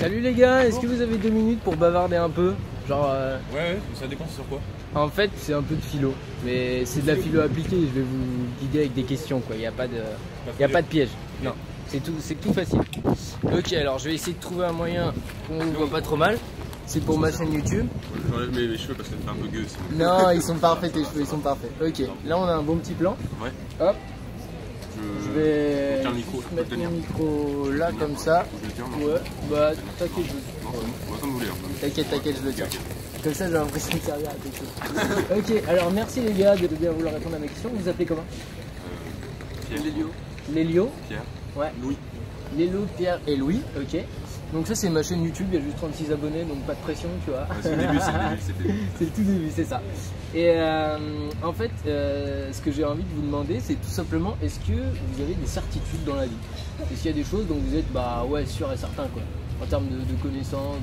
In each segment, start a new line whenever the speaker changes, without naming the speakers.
Salut les gars, est-ce que vous avez 2 minutes pour bavarder un peu? Genre
Ouais, ça dépend sur quoi.
En fait c'est un peu de philo, mais c'est de la philo appliquée, je vais vous guider avec des questions quoi, il n'y a pas de piège. Non, c'est tout facile. Ok, alors je vais essayer de trouver un moyen qu'on ne voit pas trop mal. C'est pour ma chaîne YouTube.
J'enlève mes cheveux parce que ça fait un peu gueux.
Non, ils sont parfaits tes cheveux, ils sont parfaits. Ok, là on a un bon petit plan.
Ouais.
Hop. Je vais
tiens le micro,
mettre mon micro là comme ça.
Je le tiens, non?
Ouais, bah t'inquiète,
Non, on va comme vous voulez.
t'inquiète, je le tiens. Comme ça j'ai l'impression de servir à quelque chose. Ok, alors merci les gars de bien vouloir répondre à mes questions. Vous vous appelez comment?
Pierre.
Lélio.
Pierre.
Ouais.
Louis.
Lélo, Pierre et Louis, ok. Donc ça c'est ma chaîne YouTube, il y a juste 36 abonnés, donc pas de pression, tu vois.
C'est le début,
C'est le tout début, c'est ça. Et en fait, ce que j'ai envie de vous demander, c'est tout simplement, est-ce que vous avez des certitudes dans la vie? Est-ce qu'il y a des choses dont vous êtes, bah ouais, sûr et certain, quoi. En termes de connaissances,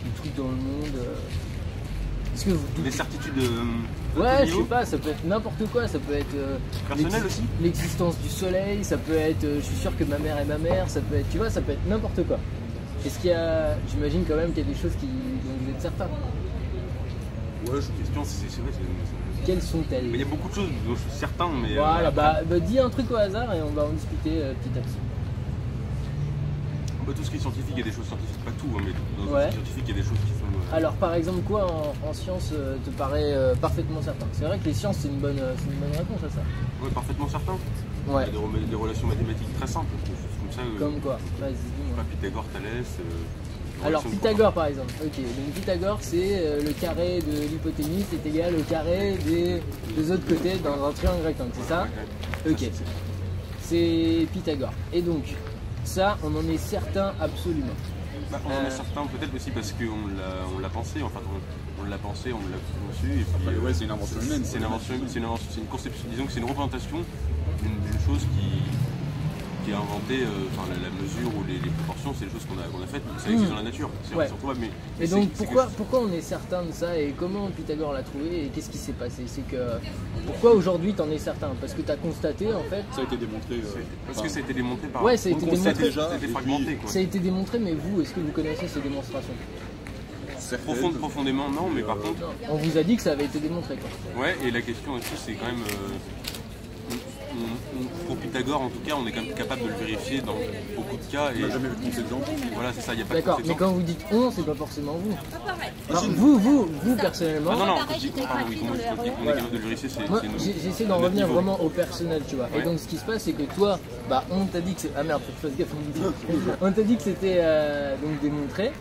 de trucs dans le monde. Est-ce que vous...
Des certitudes
Ouais, je sais pas, ça peut être n'importe quoi, ça peut être
personnel aussi.
L'existence du soleil, ça peut être je suis sûr que ma mère est ma mère, ça peut être, tu vois, ça peut être n'importe quoi. Est-ce qu'il y a, j'imagine quand même qu'il y a des choses dont vous êtes certain.
Ouais, c'est une question, c'est vrai.
Quelles sont-elles?
Il y a beaucoup de choses dont je suis certain, mais.
Voilà, bah dis un truc au hasard et on va en discuter petit à petit.
Tout ce qui est scientifique, il y a des choses scientifiques, pas tout, hein, mais dans
Ouais.
le scientifique, il y a des choses qui sont.
Alors par exemple quoi en sciences te paraît parfaitement certain? C'est vrai que les sciences c'est une bonne réponse à ça.
Ouais, parfaitement certain.
Ouais.
Il y a des relations mathématiques très simples, des choses comme ça.
Comme quoi? Vas-y, dis-moi.
Pythagore, Thalès.
Alors Pythagore par exemple, ok, donc Pythagore c'est le carré de l'hypoténuse est égal au carré des deux autres côtés dans un triangle rectangle, c'est ça? Ok, c'est Pythagore. Et donc, ça on en est certain absolument.
Bah, on en est certain peut-être aussi parce qu'on l'a pensé, enfin on l'a pensé, on l'a conçu et puis
ouais, c'est une invention humaine.
C'est une conception, disons que c'est une représentation d'une chose qui est inventée, enfin la mesure ou les proportions, c'est des choses qu'on a faites, mais ça existe dans la nature, c'est retrouvable. Mais
et donc pourquoi on est certain de ça et comment Pythagore l'a trouvé et qu'est-ce qui s'est passé? C'est que pourquoi aujourd'hui t'en es certain? Parce que t'as constaté en fait.
Ça a été démontré.
Parce que ça a été démontré par.
Ouais, ça a été démontré.
Déjà,
c'était fragmenté quoi.
Ça a été démontré, mais vous, est-ce que vous connaissez ces démonstrations?
Profondément non, mais par contre.
On vous a dit que ça avait été démontré quoi.
Ouais, et la question aussi c'est quand même. Pour Pythagore, en tout cas, on est quand même capable de le vérifier dans beaucoup de cas.
On n'a jamais vu de contre-exemple.
Voilà, c'est ça, il n'y a pas de
D'accord, mais
contre-exemple.
quand vous dites on, c'est pas forcément vous. Alors, vous personnellement.
Ah non, quand je dis on, pardon, oui, on est capable de le vérifier, c'est
Moi,
nous.
j'essaie d'en revenir vraiment au personnel, tu vois. Et donc, ce qui se passe, c'est que toi, bah, on t'a dit que c'est. Ah merde, faut que je fasse gaffe, on me dit. On t'a dit que c'était donc démontré.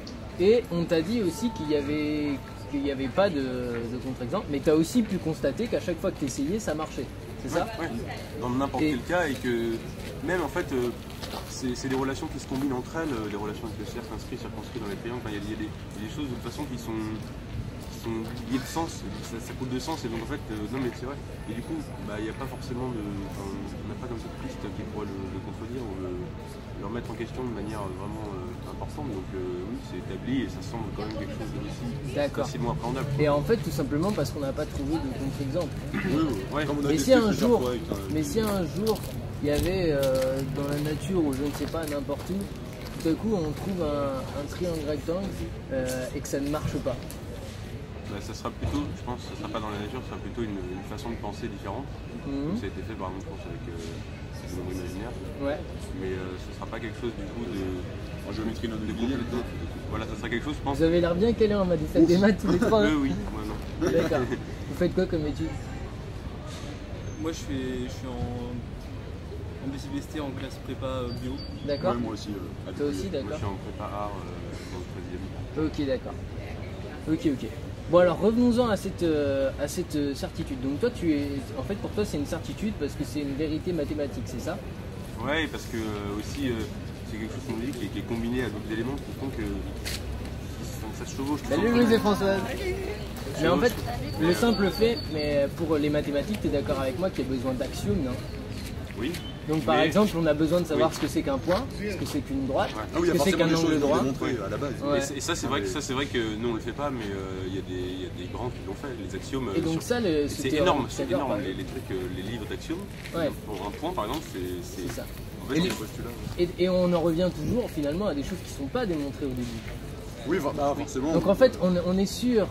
Et on t'a dit aussi qu'il y avait pas de contre-exemple. Mais tu as aussi pu constater qu'à chaque fois que tu essayais, ça marchait. C'est ça?
Ouais, dans n'importe quel cas, et que même en fait, c'est des relations qui se combinent entre elles, les relations avec le cercle inscrit, circonscrit dans les triangles. Enfin, il y a des choses de toute façon qui sont liées de sens, ça coule de sens, et donc en fait, non mais c'est vrai. Et du coup, bah, il n'y a pas forcément on n'a pas comme ça de piste qui pourrait le contredire ou le remettre en question de manière vraiment importante. Donc oui, c'est établi et ça semble quand même quelque chose d'aussi facilement appréhendable.
Et en fait, tout simplement parce qu'on n'a pas trouvé de contre-exemple.
Ouais.
Mais si un jour, il y avait dans la nature ou je ne sais pas n'importe où, tout à coup on trouve un triangle rectangle et que ça ne marche pas.
Bah, ça sera plutôt, je pense, ça sera pas dans la nature, ça sera plutôt une façon de penser différente. Ça a été fait par exemple, je pense, avec le nombre imaginaire.
Ouais.
Mais ce sera pas quelque chose du coup
En géométrie non linéaire.
Voilà, ça sera quelque chose, je pense.
Vous avez l'air bien calé, on m'a dit ça des maths tous les trois.
Oui, moi non.
D'accord. Vous faites quoi comme étude?
Moi je suis en BCBST en classe prépa bio.
D'accord.
Ouais, moi aussi.
Toi aussi,
Moi je
d'accord.
suis en prépa art dans le 13e.
Ok, d'accord. Ok. Bon alors revenons-en à cette certitude. Donc toi en fait pour toi c'est une certitude parce que c'est une vérité mathématique, c'est ça?
Ouais, parce que aussi c'est quelque chose qu'on dit qui est combiné à d'autres éléments qui font que ça se chevauche.
Salut Louise et Françoise. Mais en fait le simple fait, mais pour les mathématiques tu es d'accord avec moi qu'il y a besoin d'axiomes, non?
Oui.
Donc par exemple on a besoin de savoir ce que c'est qu'un point, ce que c'est qu'une droite,
Ah oui,
ce que c'est qu'un angle droit.
à la base.
Ouais.
Et ça c'est vrai que nous on le fait pas, mais il y a des grands qui l'ont fait, les axiomes.
Et donc ça
c'est énorme, les trucs, les livres d'axiomes.
Ouais.
Pour un point par exemple, c'est
ça.
En fait, c'est le postulat.
Et on en revient toujours finalement à des choses qui ne sont pas démontrées au début.
Oui, forcément.
Donc en fait, on est sûr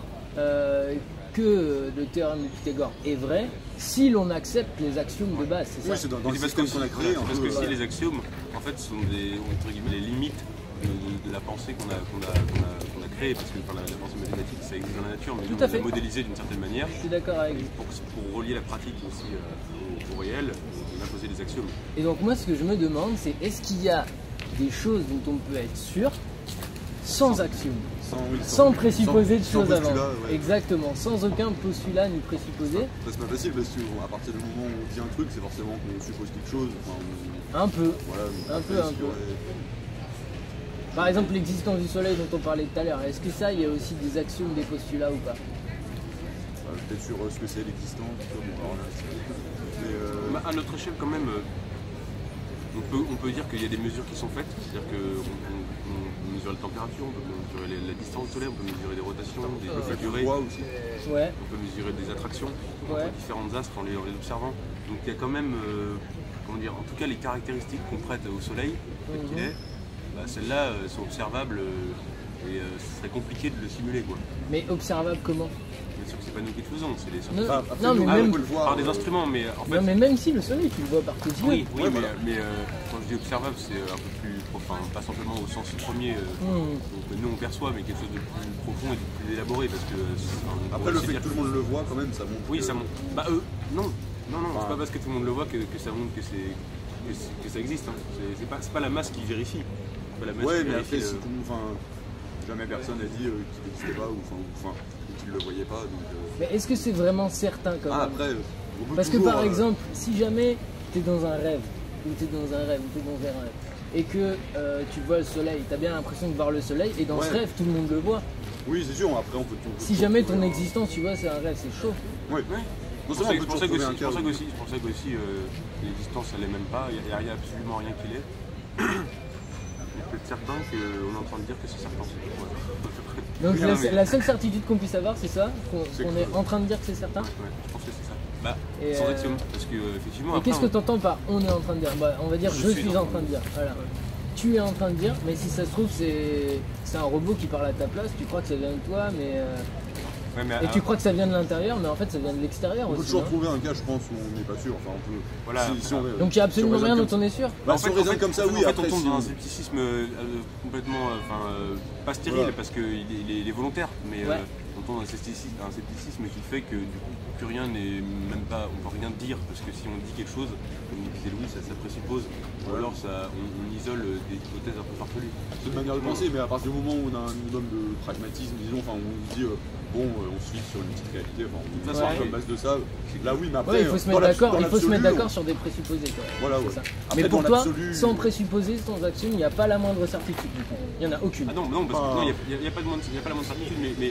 que le théorème de Pythagore est vrai si l'on accepte les axiomes de base, c'est ça?
Oui, c'est dans le
parce
système qu'on a créé.
parce que si les axiomes, en fait, sont entre guillemets, les limites de la pensée qu'on a créée, parce que enfin, la pensée mathématique, ça existe dans la nature, mais
Tout
nous,
à
on
fait.
l'a modélisé d'une certaine manière.
Je suis d'accord avec vous.
Pour relier la pratique aussi au réel, on a posé des axiomes.
Et donc moi, ce que je me demande, c'est est-ce qu'il y a des choses dont on peut être sûr sans axiome, sans présupposer de choses avant.
Ouais.
Exactement, sans aucun postulat ni présupposé.
Ça c'est pas facile parce qu'à partir du moment où on dit un truc, c'est forcément qu'on suppose quelque chose. Enfin,
Un peu.
voilà,
Un peu. Par exemple, l'existence du soleil dont on parlait tout à l'heure, est-ce que ça, il y a aussi des axiomes, des postulats ou pas?
Peut-être sur ce que c'est l'existence.
À notre échelle, quand même, on peut dire qu'il y a des mesures qui sont faites, c'est-à-dire qu'on mesure la température, on peut mesurer la distance du soleil, on peut mesurer des rotations, des durées,
aussi.
Ouais.
on peut mesurer des attractions
Ouais.
entre différents astres en les observant. Donc il y a quand même, comment dire, en tout cas les caractéristiques qu'on prête au soleil, tel qu'il est, bah, celles-là sont observables et ce serait compliqué de le simuler, quoi.
Mais observable comment?
Bien sûr que c'est pas nous qui le faisons, c'est les
Non,
scientifiques.
Après,
non, mais
nous,
même-
on peut le voir.
Par des instruments, mais en fait.
Non, mais même si le soleil, tu le vois par tes yeux.
Oui,
Ouais, voilà.
mais quand je dis observable, c'est un peu plus profond, pas simplement au sens premier, donc nous on perçoit, mais quelque chose de plus profond et de plus élaboré, parce que on
Après,
pourrait
le
aussi
fait
dire
que tout le monde le voit, quand même, ça montre.
oui,
que-
ça montre. Bah non, c'est
Enfin,
pas parce que tout le monde le voit que ça montre que ça existe. Hein. C'est pas la masse qui vérifie. C'est pas la masse
Ouais,
qui
mais
vérifie,
après, si tout le monde. Enfin, jamais personne n'a dit qu'il n'existait pas ou qu'il ne le voyait pas. Donc,
Mais est-ce que c'est vraiment certain quand même?
après, on peut
Parce que
toujours,
par exemple, si jamais tu es dans un rêve, ou tu es dans un rêve, ou tu es dans un rêve, et que tu vois le soleil, tu as bien l'impression de voir le soleil, et dans ce
Ouais.
rêve, tout le monde le voit.
Oui, c'est sûr, après, on peut.
Si jamais ton existence, tu vois, c'est un rêve, c'est chaud.
Oui.
Ouais.
Non
C'est
seulement on peut
pour ça
toujours trouver un
que
cas.
aussi l'existence elle est même pas, il n'y a absolument rien qui l'est. Il peut être certain qu'on est en train de dire que c'est certain. Voilà.
Donc
Non, mais-
la seule certitude qu'on puisse avoir, c'est ça?
C'est
Qu'on
que-
est en train de dire que c'est certain?
Ouais, je pense que c'est ça. Bah,
Et,
sans axiome, parce que effectivement.
Et
après,
qu'est-ce que tu entends par on est en train de dire? Bah, on va dire je suis en train de dire. Voilà. Tu es en train de dire, mais si ça se trouve, c'est un robot qui parle à ta place, tu crois que ça vient de toi, mais.
Ouais, mais,
Et tu crois que ça vient de l'intérieur, mais en fait ça vient de l'extérieur
On peut
aussi.
toujours
hein.
trouver un cas, je pense, où on n'est pas sûr. Enfin, on peut.
Voilà,
si on-
Donc il n'y a absolument
si on
rien
raisonne
dont on est sûr.
Bah, si on raisonne comme ça, oui,
en fait,
après,
on tombe
si
dans
on-
un scepticisme complètement, pas stérile,
Voilà.
parce qu'il est volontaire, mais
Ouais.
on tombe dans un scepticisme qui fait que du coup, plus rien n'est même pas, on peut rien dire, parce que si on dit quelque chose, comme disait Louis, ça présuppose, ou
Ouais.
alors on isole des hypothèses un peu farfelues.
C'est une manière de penser, mais à partir du moment où on a un minimum de pragmatisme, disons, enfin, où on se dit, on se fixe sur une petite réalité, enfin, on
façon,
part comme base de ça, là oui, mais après,
Ouais, il faut se
dans
mettre d'accord,
dans
il faut se mettre
l'absolu,
d'accord sur des présupposés. Quoi.
Voilà,
C'est
ouais.
ça.
Après,
Mais pour
dans
toi,
l'absolu,
sans présupposés, sans action, il n'y a pas la moindre certitude. Il n'y en a aucune.
Ah non, parce
Enfin,
qu'il n'y a pas la moindre certitude, mais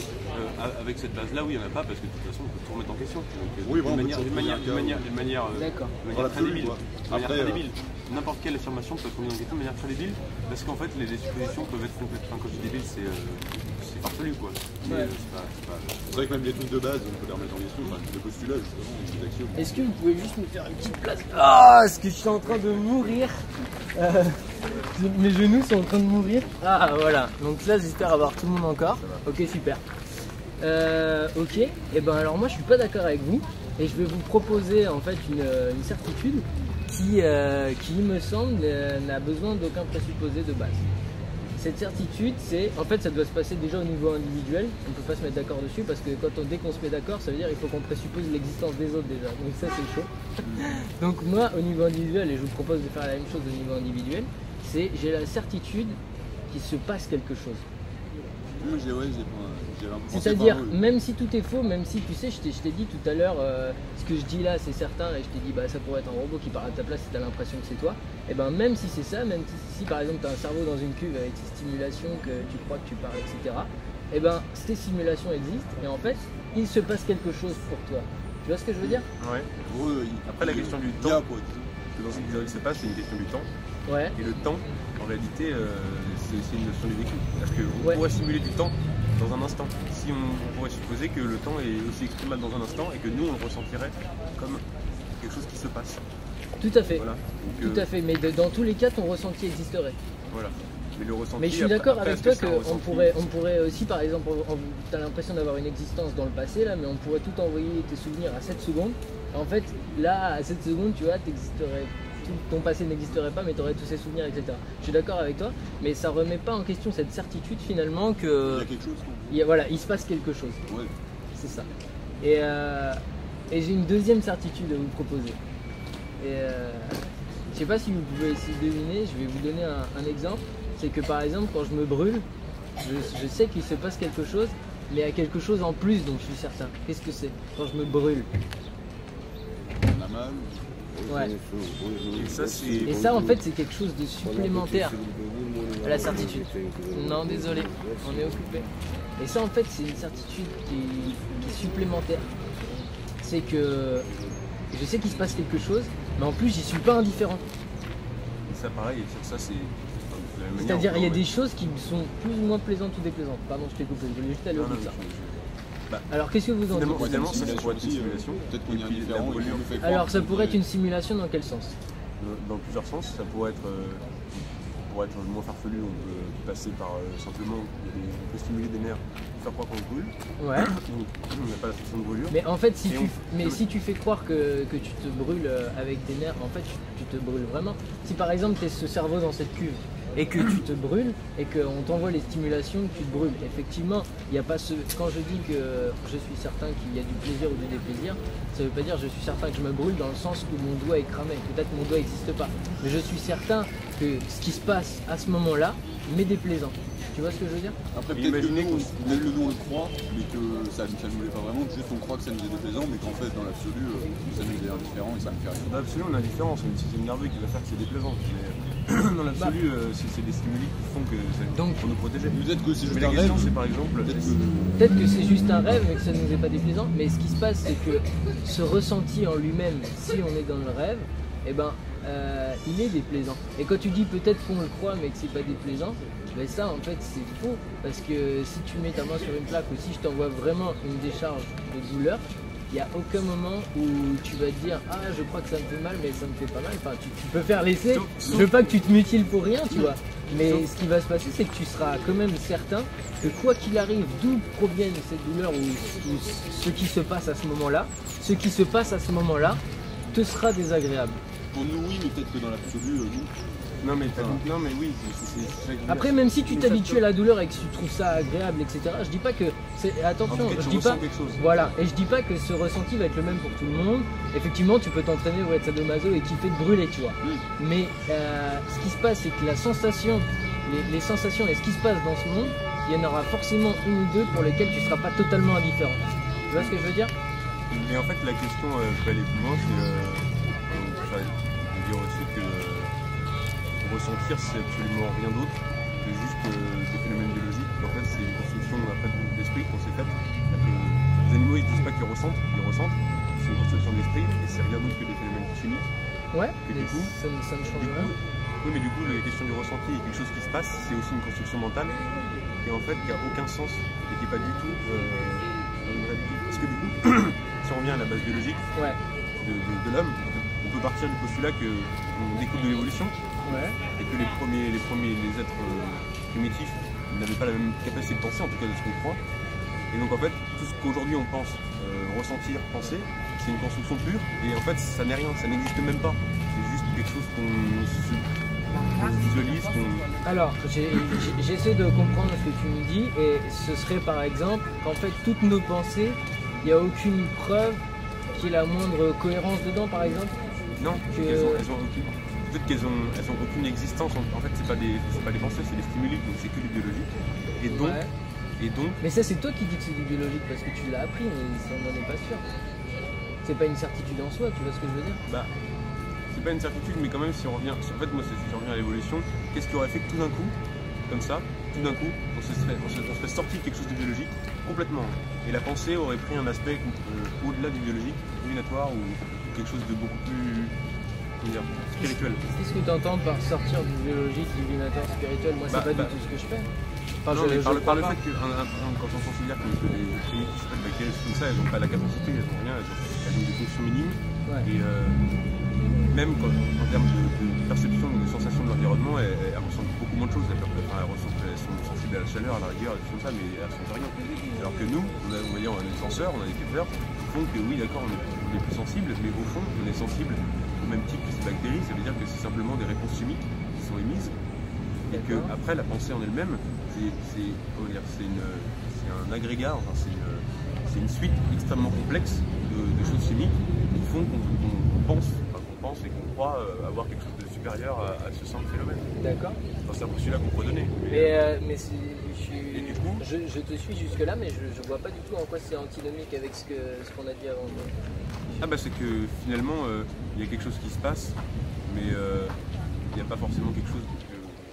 avec cette base-là, oui, il n'y en a pas, parce que de toute façon, on peut tout remettre en question. Donc,
Oui, bon, on peut
d'une
toujours
manière
trouver un cas,
D'accord.
très
l'absolu,
débile.
quoi.
De manière
Après,
très débile. N'importe quelle affirmation peut être remise en question de manière très débile, parce qu'en fait, les suppositions peuvent être complètement. Enfin, quand je dis débile, c'est farfelu, quoi. Mais,
Ouais.
c'est pas.
c'est vrai que même les trucs de base, on peut les remettre en question, enfin, les postulats, justement, les axiomes.
Est-ce que vous pouvez juste me faire une petite place? Ah, est-ce que je suis en train de mourir? Mes genoux sont en train de mourir. Ah, voilà. Donc là, j'espère avoir tout le monde encore. Ok, super. Ok. Et ben alors moi, je suis pas d'accord avec vous. Et je vais vous proposer en fait une certitude qui me semble n'a besoin d'aucun présupposé de base. Cette certitude, c'est en fait ça doit se passer déjà au niveau individuel. On ne peut pas se mettre d'accord dessus parce que dès qu'on se met d'accord, ça veut dire qu'il faut qu'on présuppose l'existence des autres déjà. Donc ça c'est chaud. Donc moi au niveau individuel, et je vous propose de faire la même chose au niveau individuel, c'est j'ai la certitude qu'il se passe quelque chose.
Moi, j'ai l'impression.
C'est-à-dire, même si tout est faux, même si tu sais, je t'ai dit tout à l'heure, ce que je dis là c'est certain, et je t'ai dit bah ça pourrait être un robot qui parle à ta place si tu as l'impression que c'est toi, et ben même si c'est ça, même si par exemple tu as un cerveau dans une cuve avec ces stimulations que tu crois que tu parles, etc., et ben ces simulations existent, et en fait, il se passe quelque chose pour toi. Tu vois ce que je veux dire?
Ouais. Après, la question du
Il y a,
temps.
quoi, disons.
Dans ce qui se passe, c'est une question du temps.
Ouais.
Et le temps, en réalité, c'est une notion du vécu. C'est-à-dire qu'on
Ouais.
pourrait simuler du temps dans un instant. Si on pourrait supposer que le temps est aussi exprimable dans un instant et que nous, on le ressentirait comme quelque chose qui se passe.
Tout à fait.
Voilà. Donc,
Tout à fait, mais dans tous les cas, ton ressenti existerait.
Voilà. Mais le ressenti.
Mais je suis
après-
d'accord
après,
avec
est-ce
toi
que c'est un
qu'on
ressenti
pourrait aussi, par exemple, tu as l'impression d'avoir une existence dans le passé, là, mais on pourrait tout envoyer tes souvenirs à 7 secondes. En fait, là, à 7 secondes, tu vois, ton passé n'existerait pas, mais tu aurais tous ces souvenirs, etc. Je suis d'accord avec toi, mais ça remet pas en question cette certitude finalement
Il
que
y a quelque chose.
voilà, il se passe quelque chose.
Ouais.
C'est ça. Et j'ai une deuxième certitude à vous proposer. Je sais pas si vous pouvez essayer de deviner, je vais vous donner un exemple. C'est que par exemple, quand je me brûle, je sais qu'il se passe quelque chose, mais il y a quelque chose en plus dont je suis certain. Qu'est-ce que c'est quand je me brûle?
On a mal.
Ouais.
Et
ça, en fait, c'est quelque chose de supplémentaire à la certitude. Non, désolé, on est occupé. Et ça, en fait, c'est une certitude qui est supplémentaire. C'est que je sais qu'il se passe quelque chose, mais en plus, j'y suis pas indifférent.
Et ça, pareil, ça c'est. de la même manière,
C'est-à-dire,
on
il y a
peut-
des choses qui sont plus ou moins plaisantes ou déplaisantes. Pardon, je t'ai coupé, je voulais juste aller au
Non,
bout
non,
de ça.
Bah,
Alors, qu'est-ce que vous en
Finalement,
dites?
finalement, ça
Simulation
pourrait être une
aussi,
simulation.
Peut-être qu'on est
Et puis,
indifférent.
la
et
brûlure.
on nous fait croire
Alors, ça
qu'on
pourrait
est-
être une simulation dans quel sens?
Dans plusieurs sens, ça pourrait être, pour être moins farfelu, on peut passer par simplement, on peut stimuler des nerfs pour faire croire qu'on se brûle.
Ouais.
Donc, on n'a pas la sensation de brûlure.
Mais en fait,
Et
si tu fais croire que tu te brûles avec tes nerfs, en fait, tu te brûles vraiment. Si par exemple, tu es ce cerveau dans cette cuve et que tu te brûles et qu'on t'envoie les stimulations, tu te brûles. Effectivement, il n'y a pas ce. Quand je dis que je suis certain qu'il y a du plaisir ou du déplaisir, ça ne veut pas dire je suis certain que je me brûle dans le sens où mon doigt est cramé. Peut-être mon doigt n'existe pas. Mais je suis certain que ce qui se passe à ce moment-là m'est déplaisant. Tu vois ce que je veux dire?
Après,
Et
peut-être que,
imaginez
nous, on le croit, mais que ça ne nous l'est pas vraiment. Juste, on croit que ça nous est déplaisant, mais qu'en fait, dans l'absolu, ça nous est indifférent et ça me fait rien.
Dans l'absolu, on a différence, c'est une système nerveux qui va faire que c'est déplaisant. Mais dans l'absolu, c'est des stimuli qui font que
Donc-
pour nous protéger.
Peut-être que c'est
Mais
juste
la
un
question,
rêve.
c'est par exemple.
Peut-être que c'est juste un rêve mais que ça ne nous est pas déplaisant, mais ce qui se passe c'est que ce ressenti en lui-même, si on est dans le rêve, eh ben, il est déplaisant. Et quand tu dis peut-être qu'on le croit mais que c'est pas déplaisant, ben ça en fait c'est faux, parce que si tu mets ta main sur une plaque ou si je t'envoie vraiment une décharge de douleur, il n'y a aucun moment où tu vas te dire ah je crois que ça me fait mal mais ça me fait pas mal, enfin tu peux faire l'essai, je veux pas que tu te mutiles pour rien tu vois, mais ce qui va se passer c'est que tu seras quand même certain que quoi qu'il arrive, d'où proviennent cette douleur ou ce qui se passe à ce moment-là, te sera désagréable.
Pour nous, oui, mais peut-être que dans l'absolu, nous.
Non, mais oui, c'est.
Après, même si tu t'habitues à la douleur et que tu trouves ça agréable, etc., je dis pas que attention, je dis pas.
Quelque chose.
Voilà, et je dis pas que ce ressenti va être le même pour tout le monde. Effectivement, tu peux t'entraîner ou être sadomaso et kiffer de brûler, tu vois. Mais ce qui se passe, c'est que la sensation, les sensations et ce qui se passe dans ce monde, il y en aura forcément une ou deux pour lesquelles tu seras pas totalement indifférent. Tu vois ce que je veux dire?
Et en fait, la question peut aller plus loin, c'est. On peut dire aussi que ressentir, c'est absolument rien d'autre que juste des phénomènes biologiques. En fait, c'est une construction après d'esprit qu'on s'est faite. Les animaux, ils ne disent pas qu'ils ressentent, c'est une construction d'esprit et c'est rien d'autre que des phénomènes chimiques.
Ouais,
Et
mais
du coup,
ça ne change
Du
rien.
coup, oui, mais du coup, la question du ressenti et quelque chose qui se passe, c'est aussi une construction mentale qui en fait qui a aucun sens et qui n'est pas du tout une réalité. Parce que du coup, si on revient à la base biologique
Ouais,
de l'homme, on peut partir du postulat qu'on découle de l'évolution
ouais.
et que les êtres primitifs n'avaient pas la même capacité de penser, en tout cas de ce qu'on croit. Et donc en fait, tout ce qu'aujourd'hui on pense, ressentir, penser, c'est une construction pure et en fait ça n'est rien, ça n'existe même pas. C'est juste quelque chose qu'on visualise,
Alors, j'essaie de comprendre ce que tu me dis, et ce serait par exemple qu'en fait toutes nos pensées, il n'y a aucune preuve qu'il y ait la moindre cohérence dedans, par exemple.
Non,
Que-
elles ont aucune. Peut-être qu'elles ont aucune existence. En fait, c'est pas des pensées, c'est des stimuli, donc c'est que du biologique.
Ouais.
Et donc,
Mais ça, c'est toi qui dis que c'est du biologique parce que tu l'as appris, mais ça, on n'en est pas sûr. C'est pas une certitude en soi, tu vois ce que je veux dire?
bah, c'est pas une certitude, mais quand même, si on revient, en fait, moi, si on revient à l'évolution, qu'est-ce qui aurait fait que tout d'un coup, comme ça, tout d'un coup, on serait sorti de quelque chose de biologique complètement. Et la pensée aurait pris un aspect au-delà du biologique, divinatoire ou quelque chose de beaucoup plus, comment dire, spirituel.
Qu'est-ce que tu entends par sortir du biologique, divinateur, spirituel? Moi, c'est pas du tout ce que je fais. Enfin,
Non, mais par le
crois pas.
fait que quand on considère que les primitifs, en fait, comme ça, elles n'ont pas la capacité, elles n'ont rien, elles ont des fonctions minimes.
Ouais.
Et même en termes de perception, de sensation de l'environnement, elles ressentent beaucoup moins de choses. Elles sont sensibles à la chaleur, à la rigueur, des choses comme ça, mais elles ne ressentent rien. Alors que nous, on a des senseurs, on a des capteurs qui font que oui, d'accord, on est plus sensible, mais au fond, on est sensible au même type que ces bactéries. Ça veut dire que c'est simplement des réponses chimiques qui sont émises. Et que après, la pensée en elle-même, c'est un agrégat, enfin, c'est une suite extrêmement complexe de choses chimiques qui font qu'on pense et qu'on croit avoir quelque chose de supérieur à ce simple phénomène.
D'accord.
Enfin, c'est un postulat qu'on peut donner.
Mais
et du coup,
je te suis jusque là, mais je vois pas du tout en quoi c'est antinomique avec ce qu'on a dit avant.
Ah bah c'est que finalement il y a quelque chose qui se passe, mais il n'y a pas forcément quelque chose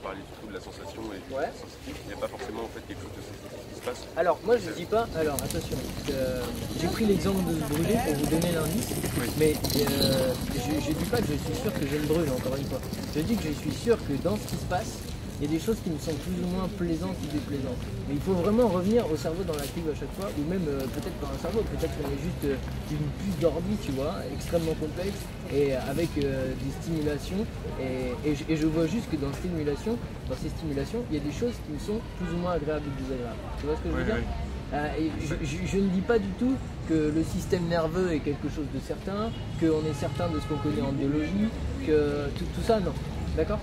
vous parlez surtout de la sensation et du sensitif. Il n'y a pas forcément en fait quelque chose de sensitif qui se passe.
Alors moi je dis pas, alors attention, j'ai pris l'exemple de se brûler pour vous donner l'indice, mais je dis pas que je suis sûr que je me brûle encore une fois. Je dis que je suis sûr que dans ce qui se passe, il y a des choses qui me sont plus ou moins plaisantes ou déplaisantes. Mais il faut vraiment revenir au cerveau dans la cuve à chaque fois, ou même peut-être pas un cerveau, peut-être qu'on est juste une puce d'ordi, tu vois, extrêmement complexe, et avec des stimulations. Et je vois juste que dans ces stimulations, il y a des choses qui me sont plus ou moins agréables ou désagréables. Tu vois ce que je veux dire ? Je ne dis pas du tout que le système nerveux est quelque chose de certain, qu'on est certain de ce qu'on connaît en biologie, que tout ça, non. D'accord ?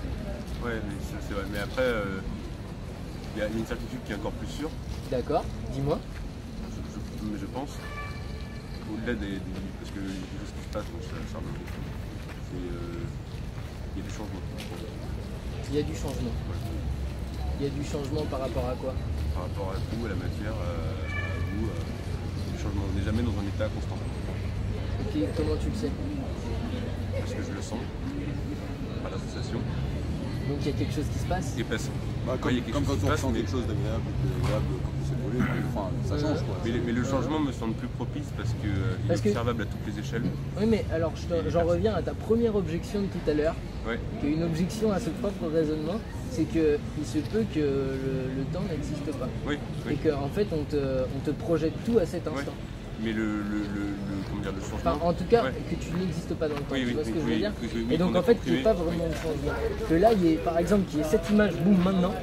Ouais, c'est vrai. Mais après, il y a une certitude qui est encore plus sûre.
D'accord, dis-moi.
Mais je pense, au-delà parce que les choses qui se passent, donc ça remonte. Il y a du changement.
Il y a du changement.
Ouais.
Il y a du changement par rapport à quoi?
Par rapport à tout, à la matière, à vous. Du changement. On n'est jamais dans un état constant.
Ok, comment tu le sais?
Parce que je le sens, par l'association.
Donc il y a quelque chose qui se passe?
Et parce,
comme quand on ressent quelque chose d'agréable ou d'agréable quand on s'est brûlé, enfin, ça change quoi.
Mais le changement me semble plus propice parce qu'il est observable à toutes les échelles.
Oui, mais alors j'en reviens à ta première objection de tout à l'heure, qui est une objection à ce propre raisonnement, c'est qu'il se peut que le temps n'existe pas.
Oui.
Et qu'en fait on te projette tout à cet instant.
Mais comment dire, le changement.
Enfin, en tout cas, que tu n'existes pas dans le temps, tu vois ce que je veux dire?
Oui,
et donc en fait, il n'y a pas vraiment de changement. Que là, il y ait, par exemple, qu'il y ait cette image, boum, maintenant,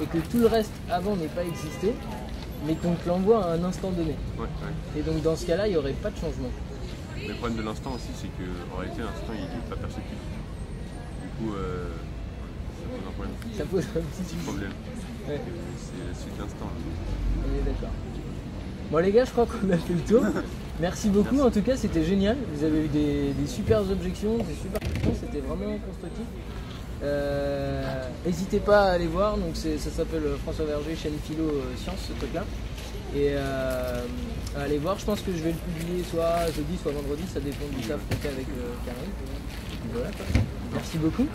et que tout le reste avant n'ait pas existé, mais qu'on te l'envoie à un instant donné. Et donc dans ce cas-là, il n'y aurait pas de changement.
Mais le problème de l'instant aussi, c'est qu'en réalité, l'instant, il n'est pas perceptible. Du coup, ça pose un problème.
Ça pose un petit
problème.
Ouais.
C'est la suite d'instant.
On est d'accord. Bon les gars, je crois qu'on a fait le tour. Merci beaucoup, en tout cas c'était génial. Vous avez eu des super objections, des super questions, c'était vraiment constructif. N'hésitez pas à aller voir, donc ça s'appelle François Verger, chaîne Philo Sciences, ce truc là. Et à aller voir, je pense que je vais le publier soit jeudi, soit vendredi, ça dépend du taf qu'on fait avec Karim. Voilà, quoi. Merci beaucoup.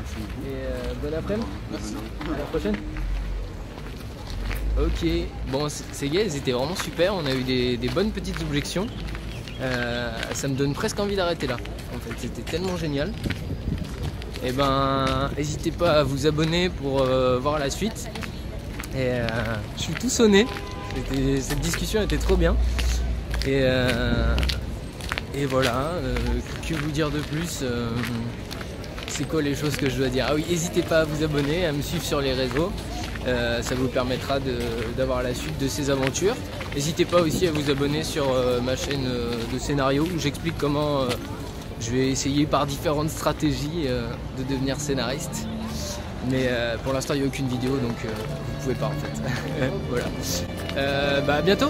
Et bon après-midi. À la prochaine. Ok, bon ces gars ils étaient vraiment super, on a eu des bonnes petites objections. Ça me donne presque envie d'arrêter là, en fait c'était tellement génial. Et ben n'hésitez pas à vous abonner pour voir la suite. Et je suis tout sonné, cette discussion était trop bien. Et voilà, que vous dire de plus? C'est quoi les choses que je dois dire? Ah oui, n'hésitez pas à vous abonner, à me suivre sur les réseaux. Ça vous permettra d'avoir la suite de ces aventures. N'hésitez pas aussi à vous abonner sur ma chaîne de scénario où j'explique comment je vais essayer par différentes stratégies de devenir scénariste. Mais pour l'instant il n'y a aucune vidéo donc vous pouvez pas en fait. Voilà. À bientôt.